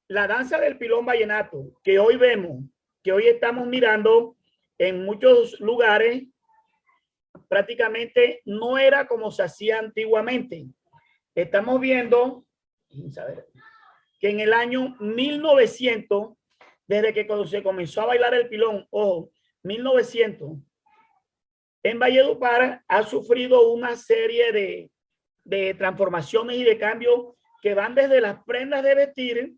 la danza del pilón vallenato que hoy vemos, que hoy estamos mirando en muchos lugares, prácticamente no era como se hacía antiguamente. Estamos viendo que en el año 1900, desde que cuando se comenzó a bailar el pilón, ojo, 1900, en Valledupar ha sufrido una serie de transformaciones y de cambios que van desde las prendas de vestir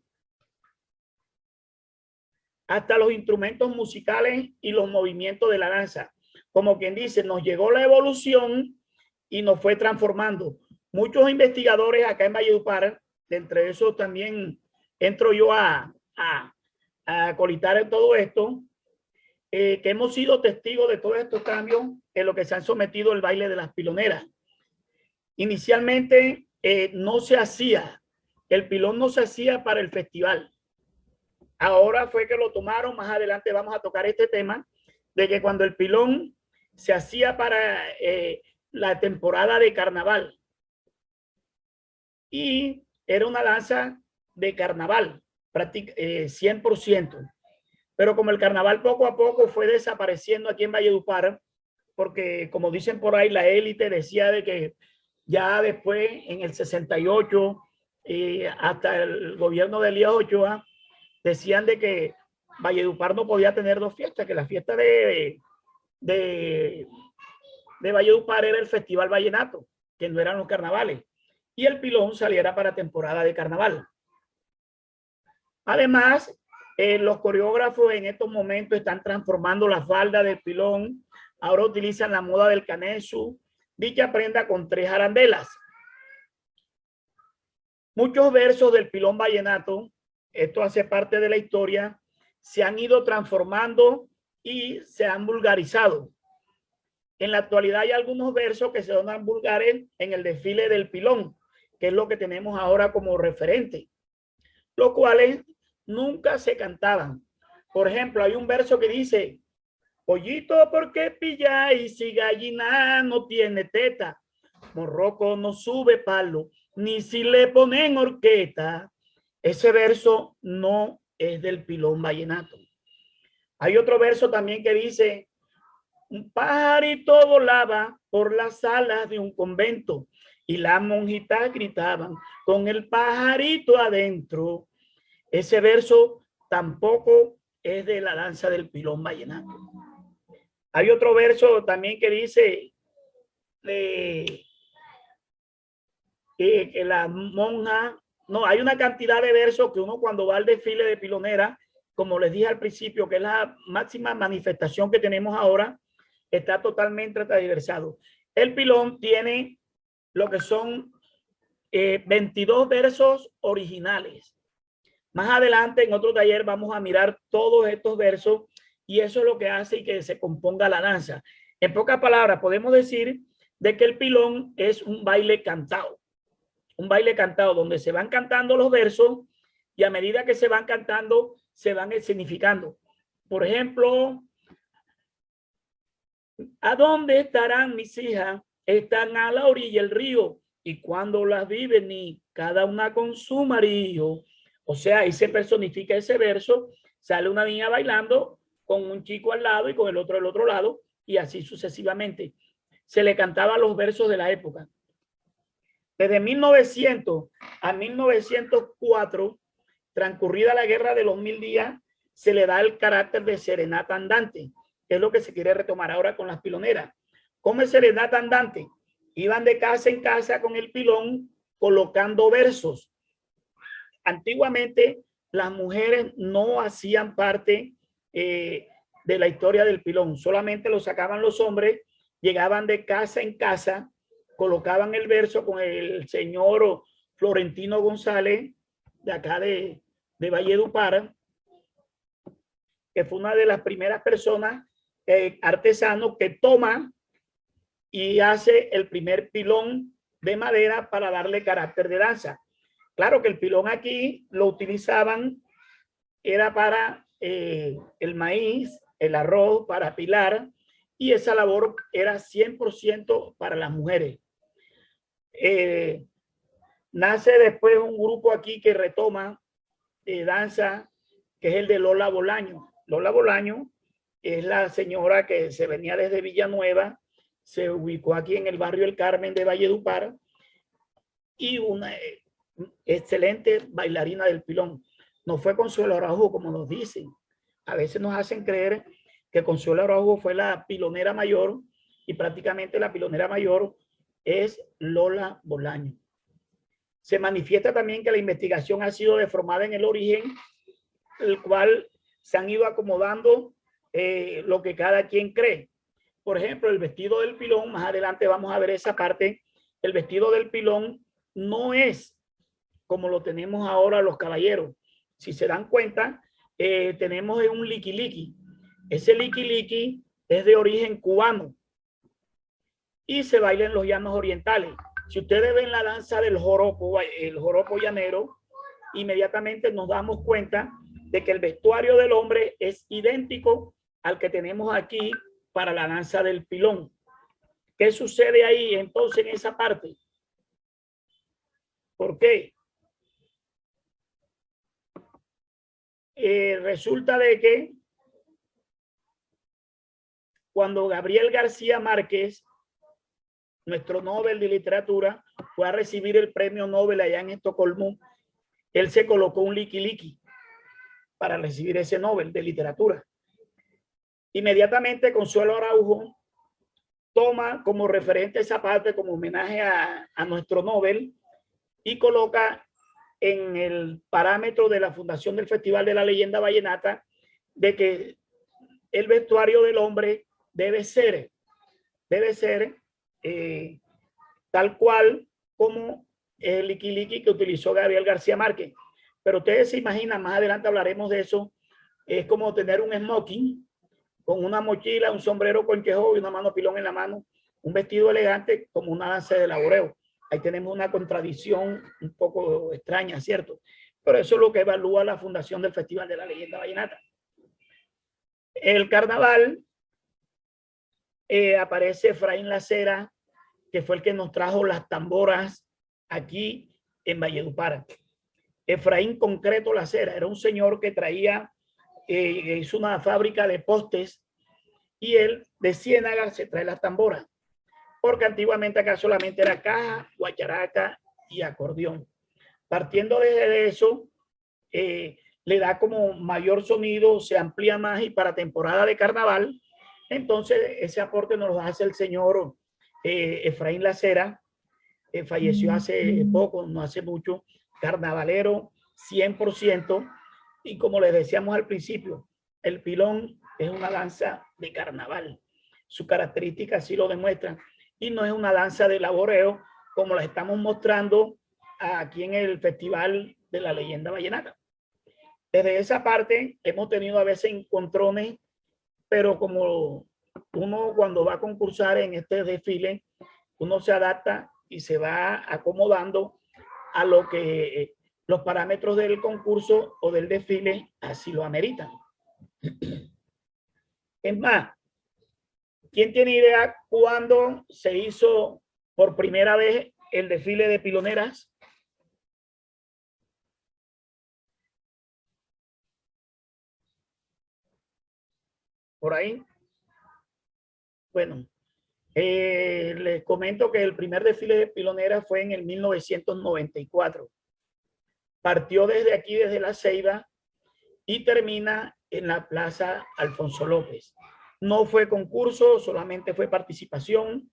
hasta los instrumentos musicales y los movimientos de la danza. Como quien dice, nos llegó la evolución y nos fue transformando. Muchos investigadores acá en Valledupar, entre esos también entro yo a colitar en todo esto, que hemos sido testigos de todos estos cambios en lo que se han sometido el baile de las piloneras. Inicialmente no se hacía, el pilón no se hacía para el festival. Ahora fue que lo tomaron, más adelante vamos a tocar este tema, de que cuando el pilón se hacía para la temporada de carnaval. Y era una danza de carnaval, 100%. Pero como el carnaval poco a poco fue desapareciendo aquí en Valledupar, porque como dicen por ahí, la élite decía de que ya después, en el 68, hasta el gobierno de Elías Ochoa, decían de que Valledupar no podía tener dos fiestas, que la fiesta de Valledupar era el Festival Vallenato, que no eran los carnavales, y el pilón saliera para temporada de carnaval. Además, los coreógrafos en estos momentos están transformando la falda del pilón, ahora utilizan la moda del canesu, dicha prenda con 3 arandelas. Muchos versos del pilón vallenato, esto hace parte de la historia, se han ido transformando y se han vulgarizado. En la actualidad hay algunos versos que se donan vulgares en el desfile del pilón, que es lo que tenemos ahora como referente, los cuales nunca se cantaban. Por ejemplo, hay un verso que dice: pollito, ¿por qué pilláis si gallina no tiene teta? Morroco no sube palo, ni si le ponen horqueta. Ese verso no es del pilón vallenato. Hay otro verso también que dice: un pajarito volaba por las salas de un convento y las monjitas gritaban con el pajarito adentro. Ese verso tampoco es de la danza del pilón vallenato. Hay otro verso también que dice que la monja, no, hay una cantidad de versos que uno cuando va al desfile de pilonera, como les dije al principio, que es la máxima manifestación que tenemos ahora, está totalmente transversado. El pilón tiene lo que son 22 versos originales. Más adelante en otro taller vamos a mirar todos estos versos y eso es lo que hace que se componga la danza. En pocas palabras, podemos decir de que el pilón es un baile cantado donde se van cantando los versos y a medida que se van cantando, se van significando. Por ejemplo, ¿a dónde estarán mis hijas? Están a la orilla del río y cuando las vi venir, cada una con su marido. O sea, ahí se personifica ese verso, sale una niña bailando con un chico al lado y con el otro al otro lado y así sucesivamente. Se le cantaba los versos de la época. Desde 1900 a 1904, transcurrida la guerra de los 1000 días, se le da el carácter de serenata andante, que es lo que se quiere retomar ahora con las piloneras. ¿Cómo es serenata andante? Iban de casa en casa con el pilón colocando versos. Antiguamente las mujeres no hacían parte de la historia del pilón, solamente lo sacaban los hombres, llegaban de casa en casa, colocaban el verso con el señor Florentino González, de acá de Valledupar, que fue una de las primeras personas artesanos que toma y hace el primer pilón de madera para darle carácter de danza. Claro que el pilón aquí lo utilizaban, era para el maíz, el arroz, para pilar, y esa labor era 100% para las mujeres. Nace después un grupo aquí que retoma danza, que es el de Lola Bolaño. Lola Bolaño es la señora que se venía desde Villanueva, se ubicó aquí en el barrio El Carmen de Valledupar, y una excelente bailarina del pilón. No fue Consuelo Araujo como nos dicen. A veces nos hacen creer que Consuelo Araujo fue la pilonera mayor, y prácticamente la pilonera mayor es Lola Bolaño. Se manifiesta también que la investigación ha sido deformada en el origen, el cual se han ido acomodando lo que cada quien cree. Por ejemplo, el vestido del pilón, más adelante vamos a ver esa parte, el vestido del pilón no es como lo tenemos ahora los caballeros. Si se dan cuenta, tenemos un liqui-liqui. Ese liqui-liqui es de origen cubano y se baila en los llanos orientales. Si ustedes ven la danza del joropo, el joropo llanero, inmediatamente nos damos cuenta de que el vestuario del hombre es idéntico al que tenemos aquí para la danza del pilón. ¿Qué sucede ahí entonces en esa parte? ¿Por qué? Resulta de que cuando Gabriel García Márquez, nuestro Nobel de Literatura, fue a recibir el premio Nobel allá en Estocolmo, él se colocó un liqui-liqui para recibir ese Nobel de Literatura. Inmediatamente Consuelo Araujo toma como referente esa parte como homenaje a nuestro Nobel y coloca en el parámetro de la fundación del Festival de la Leyenda Vallenata de que el vestuario del hombre debe ser tal cual como el liqui-liqui que utilizó Gabriel García Márquez. Pero ustedes se imaginan, más adelante hablaremos de eso, es como tener un smoking con una mochila, un sombrero conchejo y una mano pilón en la mano, un vestido elegante como una danza de laboreo. Ahí tenemos una contradicción un poco extraña, ¿cierto? Pero eso es lo que evalúa la fundación del Festival de la Leyenda Vallenata. El carnaval, aparece Efraín Lacera, que fue el que nos trajo las tamboras aquí en Valledupar. Efraín Concreto Lacera era un señor que traía, hizo una fábrica de postes, y él de Ciénaga se trae las tamboras, porque antiguamente acá solamente era caja, guacharaca y acordeón. Partiendo de eso, le da como mayor sonido, se amplía más, y para temporada de carnaval, entonces ese aporte nos lo hace el señor Efraín Lacera, falleció hace poco, no hace mucho, carnavalero 100%, y como les decíamos al principio, el pilón es una danza de carnaval, su característica así lo demuestra, y no es una danza de laboreo como la estamos mostrando aquí en el Festival de la Leyenda Vallenata. Desde esa parte hemos tenido a veces encontrones, pero como uno cuando va a concursar en este desfile, uno se adapta y se va acomodando a lo que los parámetros del concurso o del desfile así lo ameritan. Es más, ¿quién tiene idea cuándo se hizo por primera vez el desfile de piloneras? Por ahí. Bueno, les comento que el primer desfile de piloneras fue en el 1994. Partió desde aquí, desde La Ceiba, y termina en la Plaza Alfonso López. No fue concurso, solamente fue participación.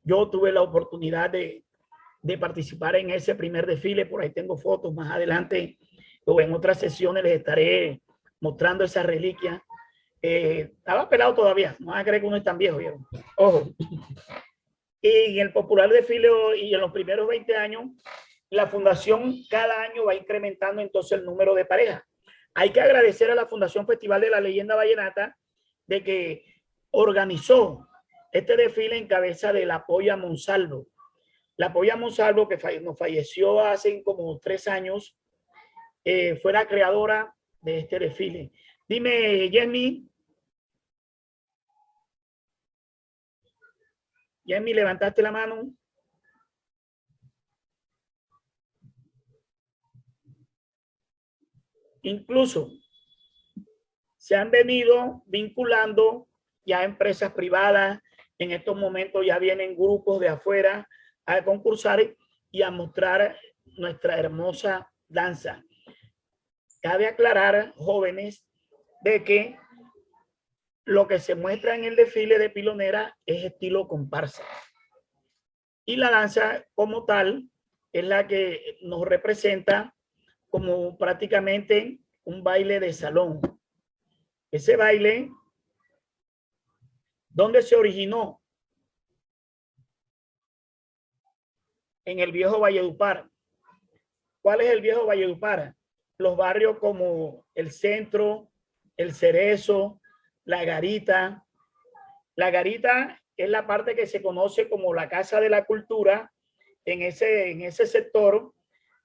Yo tuve la oportunidad de participar en ese primer desfile, por ahí tengo fotos, más adelante o en otras sesiones les estaré mostrando esa reliquia. Estaba pelado todavía, no van a creer que uno es tan viejo, ¿vieron? Ojo. Y en el popular desfile y en los primeros 20 años, la fundación cada año va incrementando entonces el número de parejas. Hay que agradecer a la Fundación Festival de la Leyenda Vallenata de que organizó este desfile en cabeza de la Polla Monsalvo. La Polla Monsalvo, que nos falleció hace como 3 años, fue la creadora de este desfile. Dime, Jenny. Jenny, levantaste la mano. Incluso se han venido vinculando ya empresas privadas. En estos momentos ya vienen grupos de afuera a concursar y a mostrar nuestra hermosa danza. Cabe aclarar, jóvenes, de que lo que se muestra en el desfile de pilonera es estilo comparsa. Y la danza como tal es la que nos representa como prácticamente un baile de salón. Ese baile, ¿dónde se originó? En el viejo Valledupar. ¿Cuál es el viejo Valledupar? Los barrios como el Centro, el Cerezo, la Garita. La Garita es la parte que se conoce como la Casa de la Cultura en ese sector.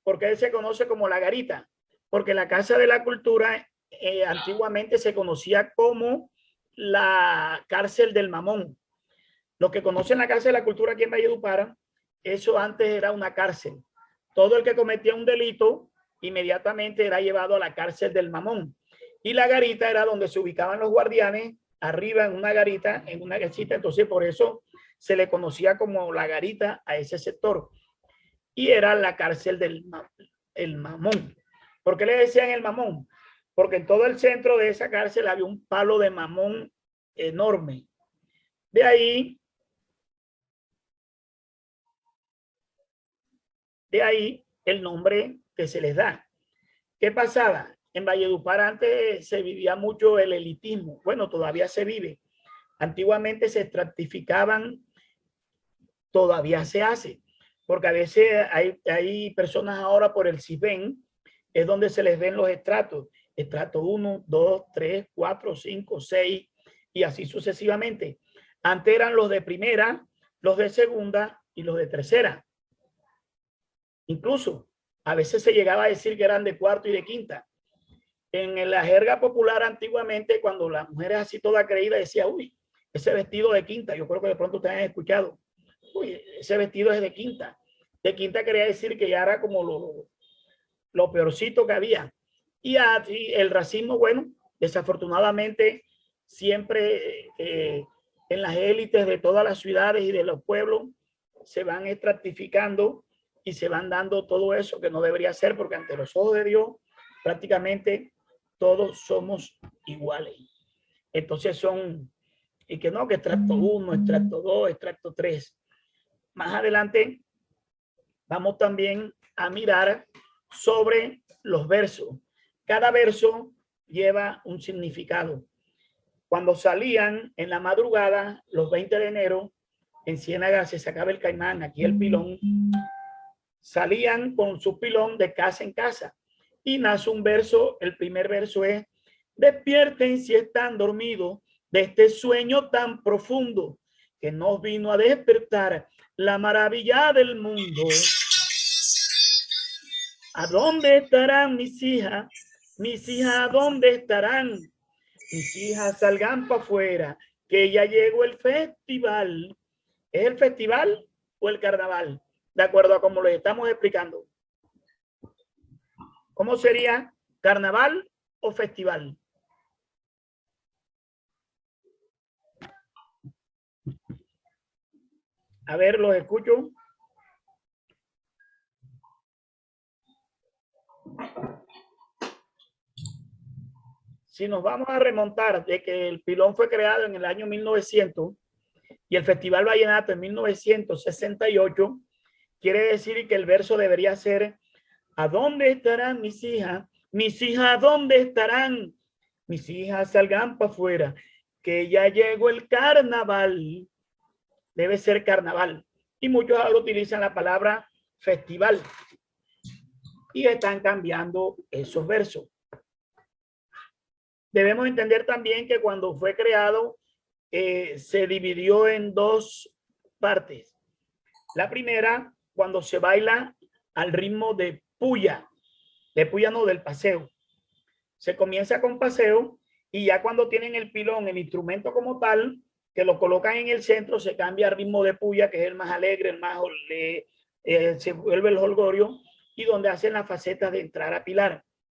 ¿Por qué se conoce como la Garita? Porque la Casa de la Cultura antiguamente se conocía como la cárcel del Mamón. Los que conocen la Casa de la Cultura aquí en Valledupar, eso antes era una cárcel. Todo el que cometía un delito inmediatamente era llevado a la cárcel del Mamón. Y la garita era donde se ubicaban los guardianes, arriba en una garita, en una casita. Entonces por eso se le conocía como la garita a ese sector. Y era la cárcel del Mamón. ¿Por qué le decían el Mamón? Porque en todo el centro de esa cárcel había un palo de mamón enorme. De ahí el nombre que se les da. ¿Qué pasaba? En Valledupar antes se vivía mucho el elitismo. Bueno, todavía se vive. Antiguamente se estratificaban, todavía se hace, porque a veces hay personas ahora por el CISBEN, es donde se les ven los estratos. Estrato 1, 2, 3, 4, 5, 6 y así sucesivamente. Antes eran los de primera, los de segunda y los de tercera. Incluso a veces se llegaba a decir que eran de cuarto y de quinta. En la jerga popular antiguamente, cuando la mujer es así toda creída, decía, uy, ese vestido de quinta. Yo creo que de pronto ustedes han escuchado, uy, ese vestido es de quinta. De quinta quería decir que ya era como lo peorcito que había. Y así el racismo, bueno, desafortunadamente siempre en las élites de todas las ciudades y de los pueblos se van estratificando y se van dando todo eso que no debería ser, porque ante los ojos de Dios prácticamente todos somos iguales. Entonces son, y que no, que extracto 1, extracto 2, extracto 3. Más adelante vamos también a mirar sobre los versos. Cada verso lleva un significado. Cuando salían en la madrugada, los 20 de enero, en Ciénaga se sacaba el caimán, aquí el pilón, salían con su pilón de casa en casa. Y nace un verso, el primer verso es, despierten si están dormidos de este sueño tan profundo que nos vino a despertar la maravilla del mundo. ¿A dónde estarán mis hijas? Mis hijas, ¿dónde estarán? Mis hijas, salgan para afuera, que ya llegó el festival. ¿Es el festival o el carnaval? De acuerdo a como les estamos explicando. ¿Cómo sería carnaval o festival? A ver, los escucho. Si nos vamos a remontar de que el pilón fue creado en el año 1900 y el Festival Vallenato en 1968, quiere decir que el verso debería ser, ¿a dónde estarán mis hijas? Mis hijas, ¿dónde estarán? Mis hijas, salgan para afuera, que ya llegó el carnaval. Debe ser carnaval. Y muchos ahora utilizan la palabra festival y están cambiando esos versos. Debemos entender también que cuando fue creado se dividió en dos partes. La primera, cuando se baila al ritmo de puya no, del paseo. Se comienza con paseo y ya cuando tienen el pilón, el instrumento como tal, que lo colocan en el centro, se cambia al ritmo de puya, que es el más alegre, el más se vuelve el jolgorio, y donde hacen las facetas de entrar a pilar.